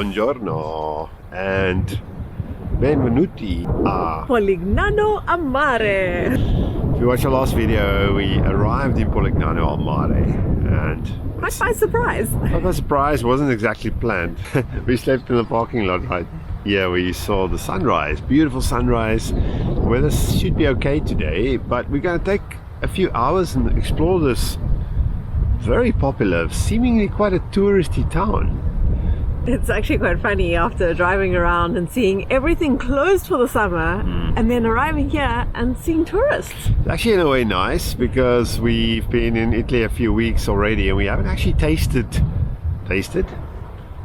Buongiorno and benvenuti a Polignano a Mare. If you watched our last video, we arrived in Polignano a Mare and Quite by surprise. not by surprise, wasn't exactly planned. We slept in the parking lot right here. We saw the sunrise, beautiful sunrise. Weather should be okay today, but we're going to take a few hours and explore this very popular, seemingly quite a touristy town. It's actually quite funny after driving around and seeing everything closed for the summer and then arriving here and seeing tourists. It's actually in a way nice because we've been in Italy a few weeks already and we haven't actually tasted?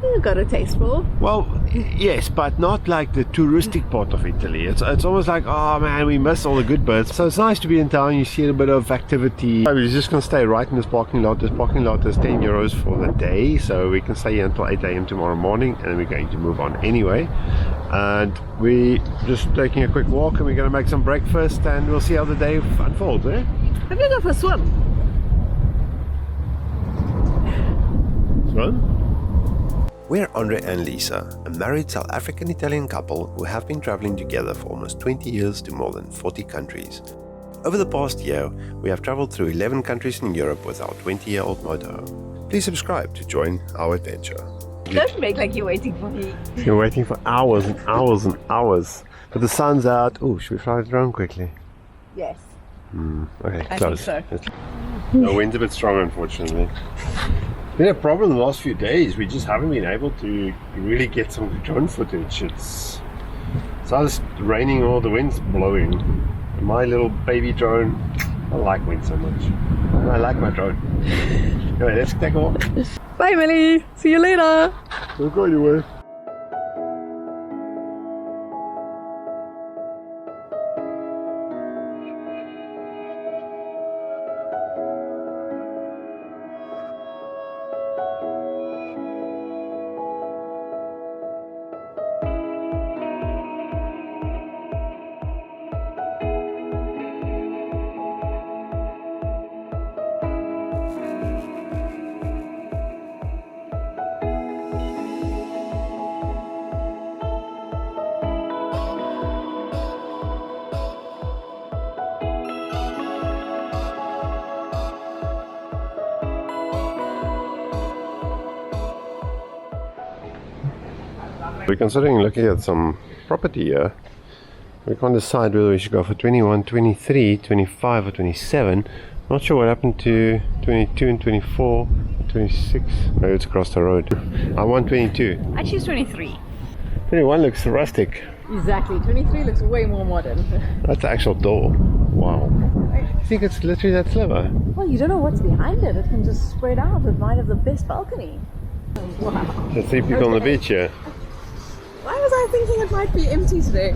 You got a taste for. Well, yes, but not like the touristic part of Italy. It's almost like, oh man, we miss all the good bits. So it's nice to be in town, you see a bit of activity. We're just going to stay right in this parking lot. This parking lot is 10 euros for the day, so we can stay here until 8 a.m. tomorrow morning, and then we're going to move on anyway. And we're just taking a quick walk and we're going to make some breakfast and we'll see how the day unfolds, eh? Have you gone for a swim? Swim? We're Andre and Lisa, a married South African-Italian couple who have been traveling together for almost 20 years to more than 40 countries. Over the past year, we have traveled through 11 countries in Europe with our 20-year-old motorhome. Please subscribe to join our adventure. Don't make like you're waiting for me. You're waiting for hours and hours and hours. But the sun's out. Oh, should we fly the drone quickly? Yes. Okay, I close. think so. The wind's a bit strong, unfortunately. Been a problem the last few days. We just haven't been able to really get some drone footage. It's either raining or the wind's blowing. My little baby drone, I don't like wind so much. I like my drone. Anyway, let's take a walk. Bye, Millie. See you later. Don't go anywhere. We're considering looking at some property here. We can't decide whether we should go for 21, 23, 25 or 27. Not sure what happened to 22 and 24, 26. Maybe it's across the road. I want 22. I choose 23. 21 looks rustic. Exactly. 23 looks way more modern. That's the actual door. Wow. I think it's literally that sliver. Well, you don't know what's behind it. It can just spread out. It might have the best balcony. Wow. There's 3 people on the beach here. Why was I thinking it might be empty today?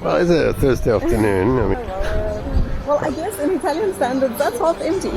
Well, it's a Thursday afternoon. I mean, Well, I guess in Italian standards, that's half empty.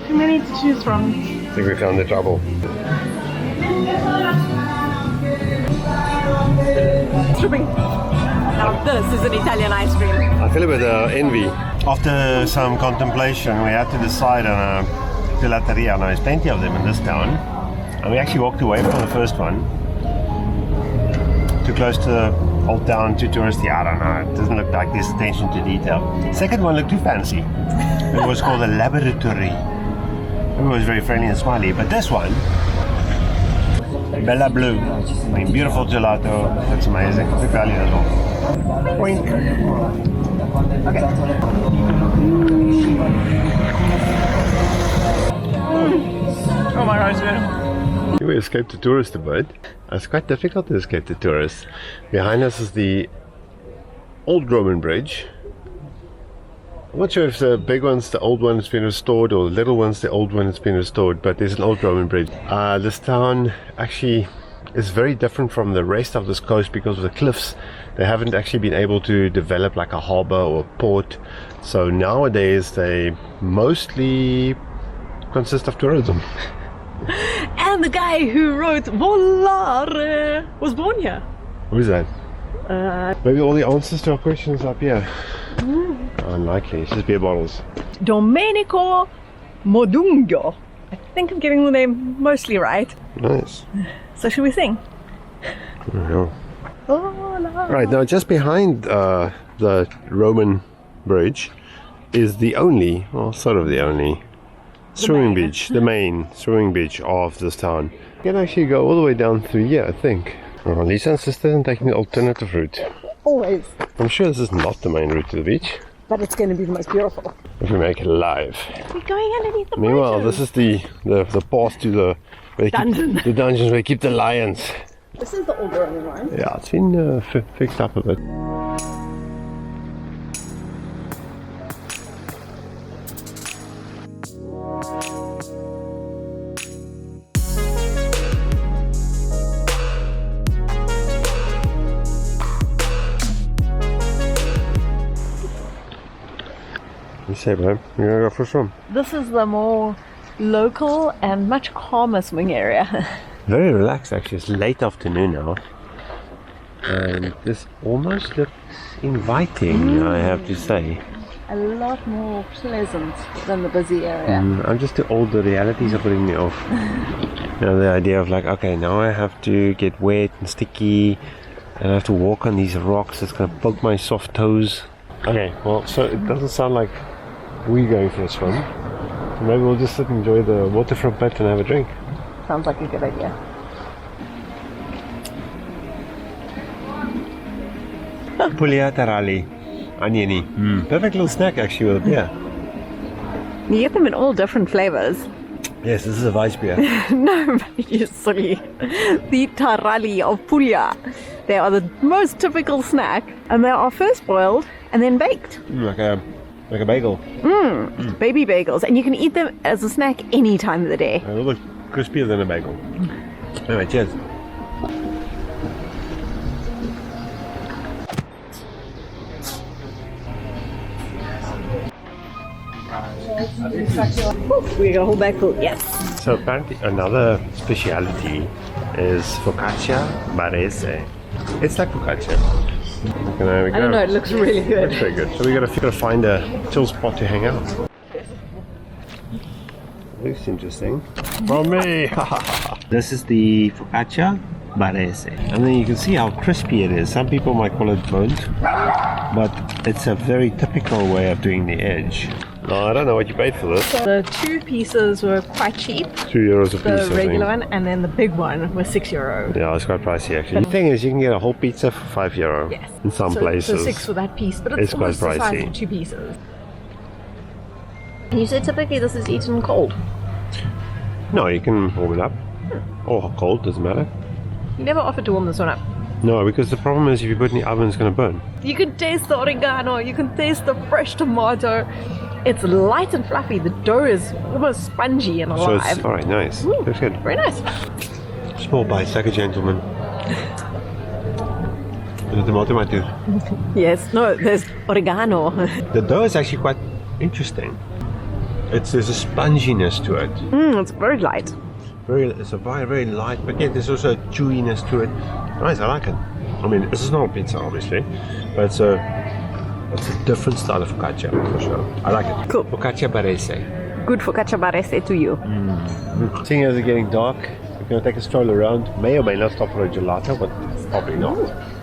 Too many to choose from. I think we found the trouble. Stripping. Now this is an Italian ice cream. I feel a bit envy. After some contemplation, we had to decide on a gelateria. Now, there's plenty of them in this town. And we actually walked away from the first one. Too close to the Old Town, too touristy. I don't know. It doesn't look like there's attention to detail. Second one looked too fancy. It was called a laboratory. It was very friendly and smiley. But this one, Bella Blue. I mean, beautiful gelato. That's amazing. Good value as well. Boink. Oh my gosh, yeah. We escaped the tourist a bit. It's quite difficult to escape the tourists. Behind us is the old Roman bridge. I'm not sure if the big one's the old one that's been restored or the little one's the old one that's been restored, but there's an old Roman bridge. This town actually is very different from the rest of this coast because of the cliffs. They haven't actually been able to develop like a harbor or a port. So nowadays they mostly consist of tourism. And the guy who wrote Volare was born here. Who's that? Maybe all the answers to our questions are up here. Unlikely, it's just beer bottles. Domenico Modugno. I think I'm getting the name mostly right. Nice. So should we sing? Yeah. Hola. Right, now just behind the Roman bridge is the only, well, sort of the only swimming beach, the main swimming beach of this town. You can actually go all the way down through here, I think. Oh, Lisa insisted on taking the alternative route. Always. I'm sure this is not the main route to the beach, But it's going to be the most beautiful. if we make it live. We're going underneath the Meanwhile, bridges. this is the path to the where they Dungeon. keep, the dungeons where they keep the lions. This is the old Roman one. Yeah, it's been fixed up a bit. You say, babe, you're gonna go for a swim? This is the more local and much calmer swimming area. Very relaxed actually. It's late afternoon now, and this almost looks inviting, I have to say. A lot more pleasant than the busy area. I'm just too old. The realities are putting me off. You know, the idea of like, okay, now I have to get wet and sticky, and I have to walk on these rocks. It's gonna poke my soft toes. Okay, well, so it doesn't sound like we're going for a swim. So maybe we'll just sit and enjoy the waterfront bit and have a drink. Sounds like a good idea. Pugliatarali, oniony. Perfect little snack actually with a beer. You get them in all different flavors. Yes, this is a Weiss beer. No, you silly. The tarali of Puglia. They are the most typical snack, and they are first boiled and then baked. like a bagel. Baby bagels, and you can eat them as a snack any time of the day. A little bit crispier than a bagel. Anyway, cheers. We got a whole bag full. Yes. So apparently another speciality is focaccia barese. It's like focaccia. I don't know. It looks really good. Looks very good. So we gotta find a chill spot to hang out. Looks interesting. From me. This is the focaccia barese, and then you can see how crispy it is. Some people might call it burnt, but it's a very typical way of doing the edge. Now, I don't know what you paid for this. The two pieces were quite cheap. €2 a piece. The I think. regular one, and then the big one was €6. Yeah, it's quite pricey actually. The thing is, you can get a whole pizza for €5 Yes. in some so, places. So 6 for that piece, but It's it's almost quite the size pricey. of 2 pieces. And you said typically this is eaten cold. No, you can warm it up. Or cold, doesn't matter. You never offered to warm this one up. No, because the problem is if you put it in the oven, it's going to burn. You can taste the oregano, you can taste the fresh tomato. It's light and fluffy. The dough is almost spongy and So alive. it's, alright, nice. Looks good. Very nice. Small bites, like a gentleman. The tomato might do. Yes, no, there's oregano. The dough is actually quite interesting. There's a sponginess to it. It's very light. It's a very light, but yet there's also a chewiness to it. Nice, I like it. I mean, this is not a pizza, obviously, but it's a different style of focaccia for sure. I like it. Cool. Focaccia barese. Good focaccia barese to you. Seeing as it's getting dark, we're going to take a stroll around. May or may not stop for a gelato, but probably not.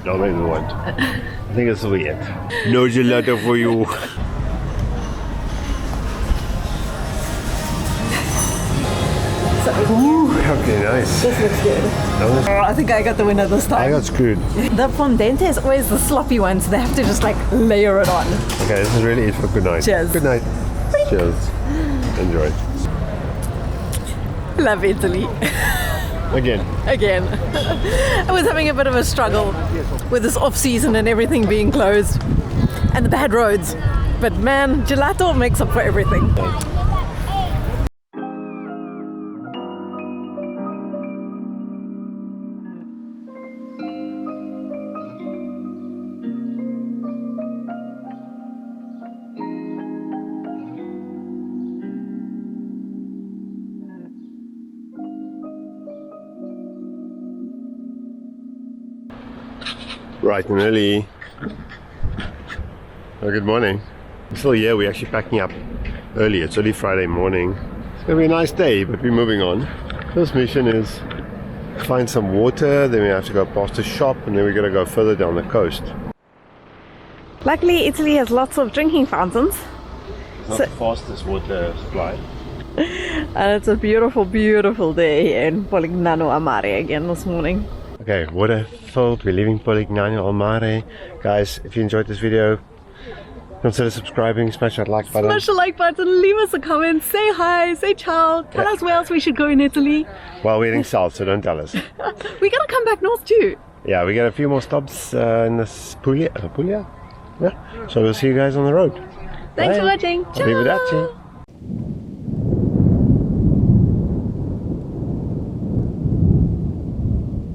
No, maybe we won't. I think this will be it. No gelato for you. Okay, nice. This looks good. Oh, I think I got the winner this time. I got screwed. The fondente is always the sloppy one, so they have to just like layer it on. Okay, this is really it for good night. Cheers. Good night. Cheers. Enjoy. Love Italy. Again. Again. I was having a bit of a struggle with this off season and everything being closed and the bad roads. But man, gelato makes up for everything. Right and early. Oh, good morning. We're still here. We're actually packing up early. It's early Friday morning. It's going to be a nice day, but we're moving on. First mission is find some water, then we have to go past a shop, and then we're going to go further down the coast. Luckily, Italy has lots of drinking fountains. It's not the fastest water supply. And it's a beautiful, beautiful day in Polignano a Mare again this morning. Okay, water filled. We're leaving Polignano al Mare. Guys, if you enjoyed this video, consider subscribing, smash that like button. Smash the like button, leave us a comment, say hi, say ciao, tell us where else we should go in Italy. Well, we're heading south, so don't tell us. We gotta come back north too. Yeah, we got a few more stops in this Puglia. Yeah. So we'll see you guys on the road. Thanks Bye. for watching. Ciao. Arrivederci.